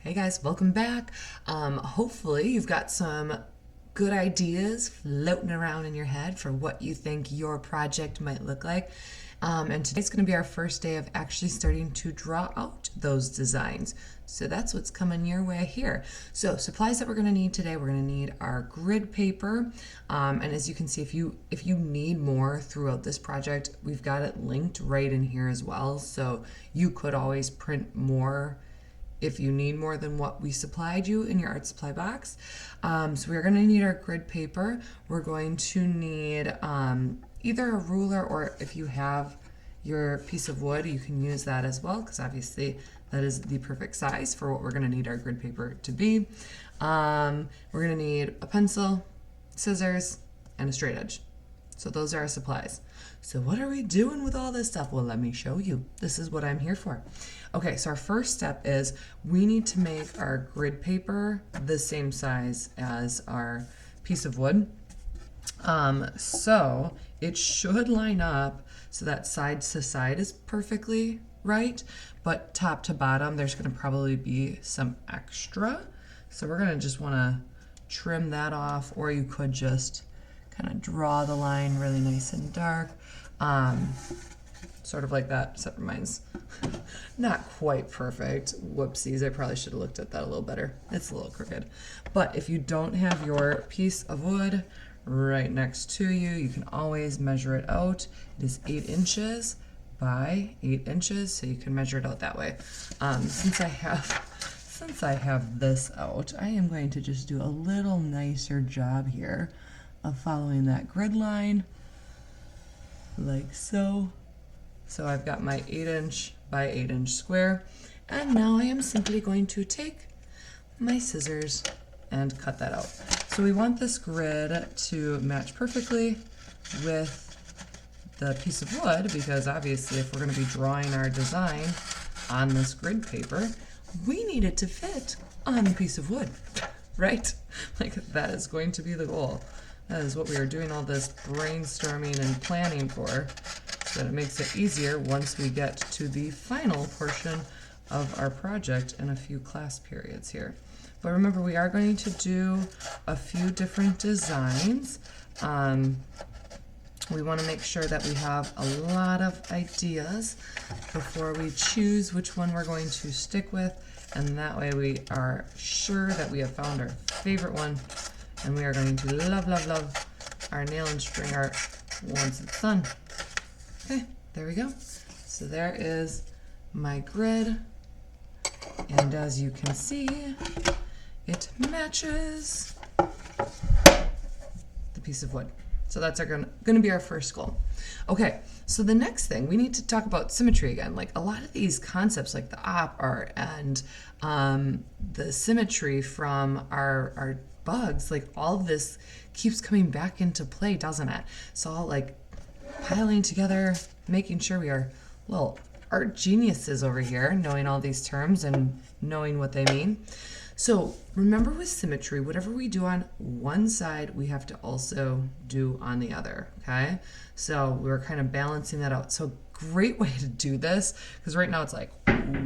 Hey guys, welcome back. Hopefully you've got some good ideas floating around in your head for what you think your project might look like. And today's going to be our first day of actually starting to draw out those designs. So that's what's coming your way here. So supplies that we're going to need today, we're going to need our grid paper. And as you can see, if you need more throughout this project, we've got it linked right in here as well. So you could always print more if you need more than what we supplied you in your art supply box. So we're going to need our grid paper. We're going to need either a ruler, or if you have your piece of wood, you can use that as well, because obviously that is the perfect size for what we're going to need our grid paper to be. We're going to need a pencil, scissors, and a straight edge. So those are our supplies. So what are we doing with all this stuff? Well, let me show you. This is what I'm here for. Okay, so our first step is we need to make our grid paper the same size as our piece of wood. So it should line up so that side to side is perfectly right, but top to bottom there's going to probably be some extra. So we're going to just want to trim that off, or you could just kind of draw the line really nice and dark. Sort of like that, except for mine's not quite perfect. Whoopsies, I probably should have looked at that a little better. It's a little crooked. But if you don't have your piece of wood right next to you, you can always measure it out. It is 8 inches by 8 inches, so you can measure it out that way. Since I have this out, I am going to just do a little nicer job here of following that grid line, like so. So I've got my 8-inch by 8-inch square, and now I am simply going to take my scissors and cut that out. So we want this grid to match perfectly with the piece of wood, because obviously if we're going to be drawing our design on this grid paper, we need it to fit on the piece of wood, right? Like, that is going to be the goal. That is what we are doing all this brainstorming and planning for, so that it makes it easier once we get to the final portion of our project in a few class periods here. But remember, we are going to do a few different designs. We want to make sure that we have a lot of ideas before we choose which one we're going to stick with, and that way we are sure that we have found our favorite one, and we are going to love our nail and string art once it's done. Okay, there we go. So there is my grid, and as you can see, it matches the piece of wood. So that's going to be our first goal. Okay, so the next thing, we need to talk about symmetry again. Like, a lot of these concepts, like the op art and the symmetry from our bugs, like all of this keeps coming back into play, doesn't it? So all like piling together, making sure we are little art geniuses over here, knowing all these terms and knowing what they mean. So remember, with symmetry, whatever we do on one side, we have to also do on the other, okay? So we're kind of balancing that out. So great way to do this, because right now it's like,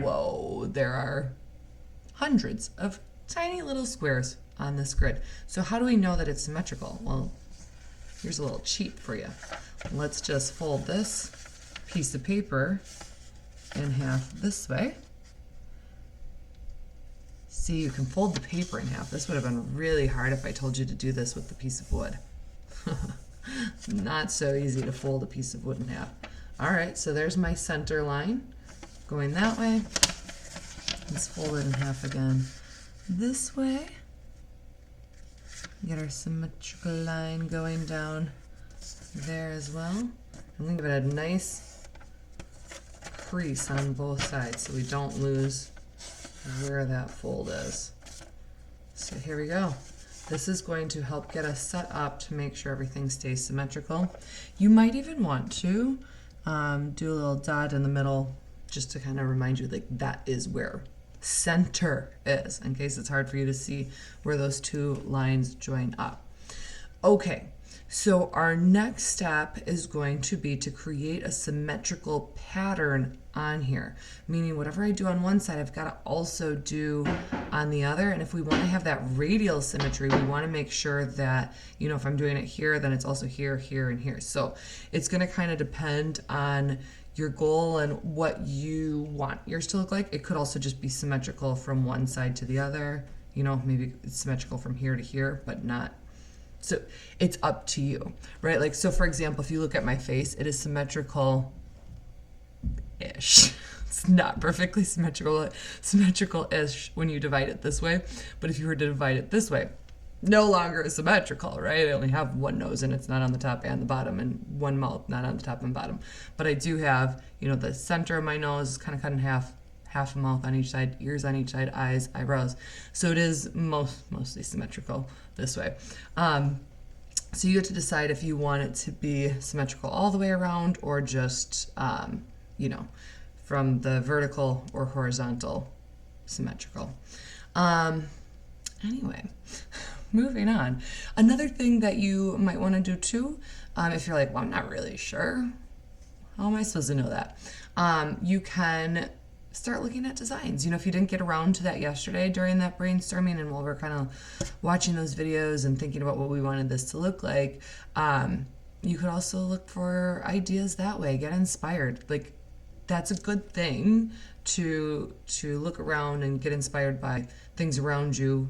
whoa, there are hundreds of tiny little squares on this grid. So how do we know that it's symmetrical? Well, here's a little cheat for you. Let's just fold this piece of paper in half this way. See, you can fold the paper in half. This would have been really hard if I told you to do this with the piece of wood. Not so easy to fold a piece of wood in half. All right, so there's my center line going that way. Let's fold it in half again this way. Get our symmetrical line going down there as well. And we give it a nice crease on both sides so we don't lose where that fold is. So here we go. This is going to help get us set up to make sure everything stays symmetrical. You might even want to do a little dot in the middle just to kind of remind you, like, that is where center is, in case it's hard for you to see where those two lines join up. Okay, So our next step is going to be to create a symmetrical pattern on here, meaning whatever I do on one side, I've got to also do on the other. And if we want to have that radial symmetry, we want to make sure that, you know, if I'm doing it here, then it's also here, here, and here. So it's going to kind of depend on your goal and what you want yours to look like. It could also just be symmetrical from one side to the other. You know, maybe it's symmetrical from here to here, but not. So it's up to you, right? Like, so for example, if you look at my face, it is symmetrical-ish. It's not perfectly symmetrical-ish when you divide it this way. But if you were to divide it this way, no longer is symmetrical, right? I only have one nose and it's not on the top and the bottom, and one mouth not on the top and bottom. But I do have, you know, the center of my nose is kind of cut in half a mouth on each side, ears on each side, eyes, eyebrows. So it is mostly symmetrical this way. So you get to decide if you want it to be symmetrical all the way around, or just, you know, from the vertical or horizontal symmetrical. Anyway, moving on. Another thing that you might want to do too, if you're like, well, I'm not really sure, how am I supposed to know that? You can start looking at designs. You know, if you didn't get around to that yesterday during that brainstorming and while we're kind of watching those videos and thinking about what we wanted this to look like, you could also look for ideas that way, get inspired. Like, that's a good thing to look around and get inspired by things around you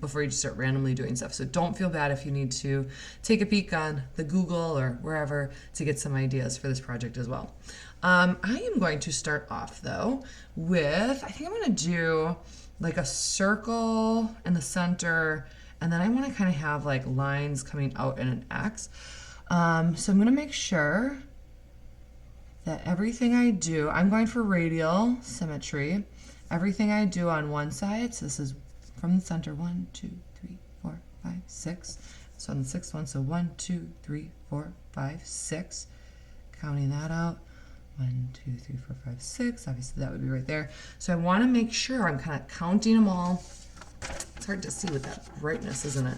before you just start randomly doing stuff. So don't feel bad if you need to take a peek on the Google or wherever to get some ideas for this project as well. I am going to start off though with, I think I'm going to do like a circle in the center, and then I want to kind of have like lines coming out in an X. So I'm going to make sure that everything I do, I'm going for radial symmetry. Everything I do on one side, so this is from the center, 1, 2, 3, 4, 5, 6. So on the sixth one, so 1, 2, 3, 4, 5, 6. Counting that out, 1, 2, 3, 4, 5, 6. Obviously that would be right there. So I want to make sure I'm kind of counting them all. It's hard to see with that brightness, isn't it?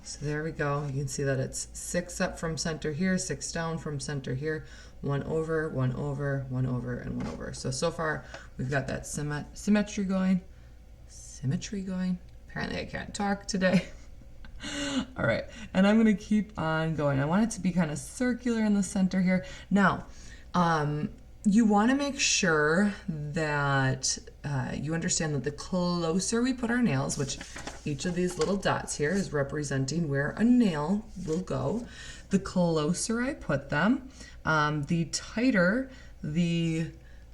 So there we go. You can see that it's 6 up from center here, 6 down from center here, 1 over, 1 over, 1 over, and 1 over. So far we've got that symmetry going. Apparently I can't talk today. All right, and I'm going to keep on going. I want it to be kind of circular in the center here. Now, you want to make sure that you understand that the closer we put our nails, which each of these little dots here is representing where a nail will go, the closer I put them, the tighter the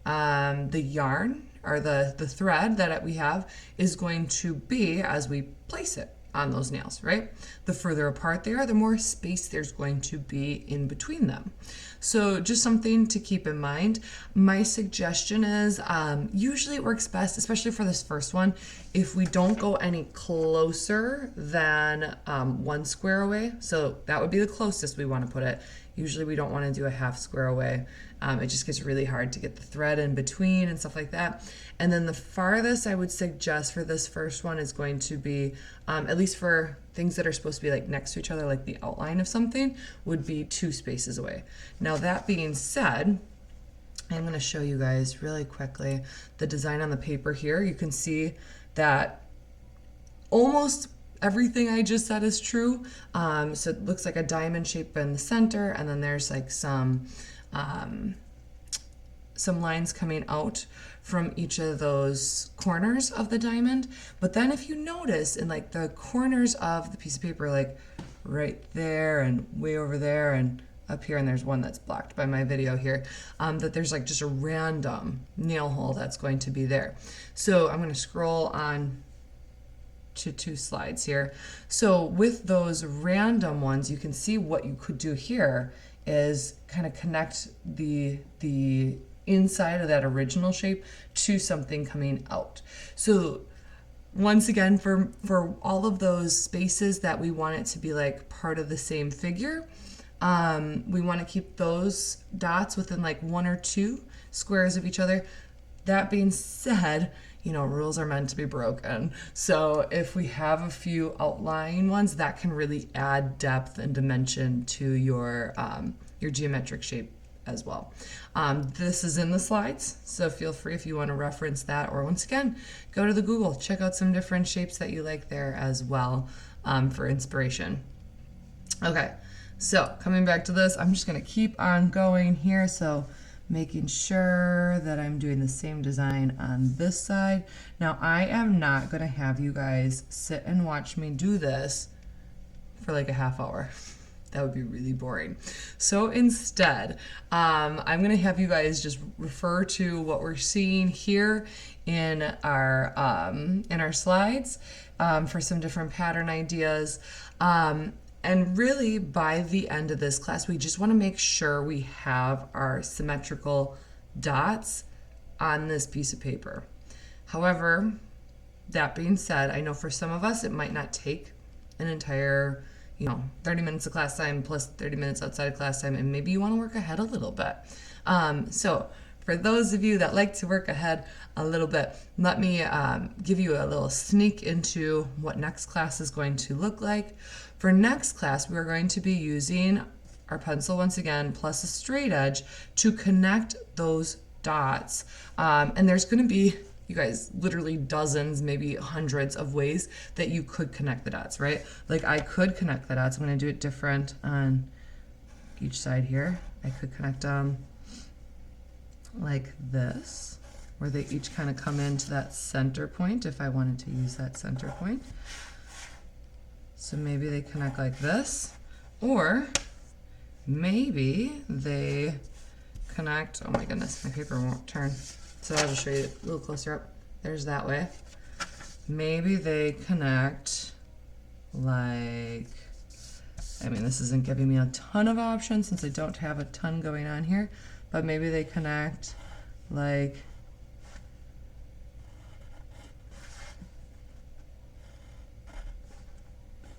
yarn or the thread that we have is going to be as we place it on those nails, right? The further apart they are, the more space there's going to be in between them. So just something to keep in mind. My suggestion is usually it works best, especially for this first one, if we don't go any closer than 1 square away. So that would be the closest we want to put it. Usually we don't want to do a half square away. It just gets really hard to get the thread in between and stuff like that. And then the farthest I would suggest for this first one is going to be, at least for things that are supposed to be like next to each other, like the outline of something, would be 2 spaces away. Now that being said, I'm going to show you guys really quickly the design on the paper here. You can see that almost everything I just said is true. So it looks like a diamond shape in the center, and then there's like some lines coming out from each of those corners of the diamond. But then if you notice in like the corners of the piece of paper, like right there and way over there and up here, and there's one that's blocked by my video here, that there's like just a random nail hole that's going to be there. So I'm going to scroll on to 2 slides here. So with those random ones, you can see what you could do here is kind of connect the inside of that original shape to something coming out. So once again, for all of those spaces that we want it to be like part of the same figure, we want to keep those dots within like 1 or 2 squares of each other. That being said, you know, rules are meant to be broken. So if we have a few outlying ones, that can really add depth and dimension to your geometric shape as well. This is in the slides, so feel free if you want to reference that, or once again, go to the Google, check out some different shapes that you like there as well for inspiration. Okay, so coming back to this, I'm just going to keep on going here. So making sure that I'm doing the same design on this side. Now I am not going to have you guys sit and watch me do this for like a half hour. That would be really boring. So instead, I'm going to have you guys just refer to what we're seeing here in our slides for some different pattern ideas. And really, by the end of this class, we just want to make sure we have our symmetrical dots on this piece of paper. However, that being said, I know for some of us, it might not take an entire 30 minutes of class time plus 30 minutes outside of class time, and maybe you want to work ahead a little bit. So for those of you that like to work ahead a little bit, let me give you a little sneak into what next class is going to look like. For next class, we're going to be using our pencil once again, plus a straight edge to connect those dots. And there's going to be, you guys, literally dozens, maybe hundreds of ways that you could connect the dots, right? Like I could connect the dots. I'm going to do it different on each side here. I could connect them like this, where they each kind of come into that center point if I wanted to use that center point. So maybe they connect like this, or maybe they connect, oh my goodness, my paper won't turn. So I'll just show you a little closer up. There's that way. Maybe they connect like, I mean, this isn't giving me a ton of options since I don't have a ton going on here, but maybe they connect like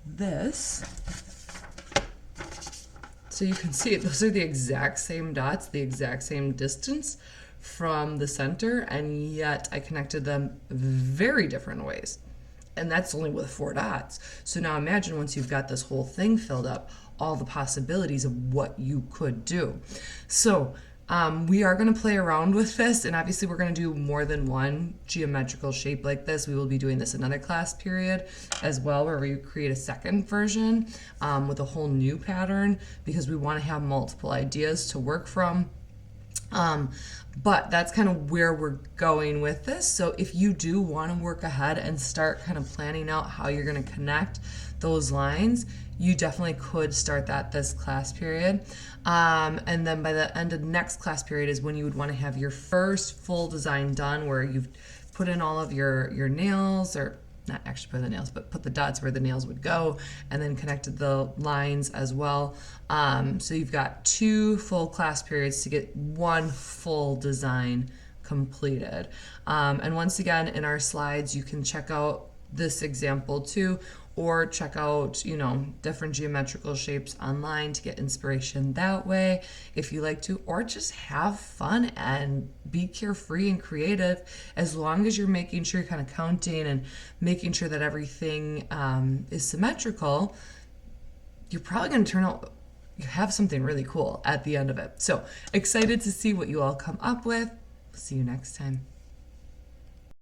this. So you can see those are the exact same dots, the exact same distance from the center, and yet I connected them very different ways. And that's only with 4 dots. So now imagine once you've got this whole thing filled up, all the possibilities of what you could do. So we are going to play around with this, and obviously we're going to do more than one geometrical shape like this. We will be doing this another class period as well, where we create a second version with a whole new pattern, because we want to have multiple ideas to work from. But that's kind of where we're going with this. So if you do want to work ahead and start kind of planning out how you're going to connect those lines, you definitely could start that this class period. And then by the end of the next class period is when you would want to have your first full design done, where you've put in all of your nails, or not actually put the nails, but put the dots where the nails would go, and then connected the lines as well. So you've got 2 full class periods to get 1 full design completed. And once again, in our slides, you can check out this example too, or check out, different geometrical shapes online to get inspiration that way if you like to, or just have fun and be carefree and creative. As long as you're making sure you're kind of counting and making sure that everything is symmetrical, you're probably going to turn out, you have something really cool at the end of it. So excited to see what you all come up with. See you next time.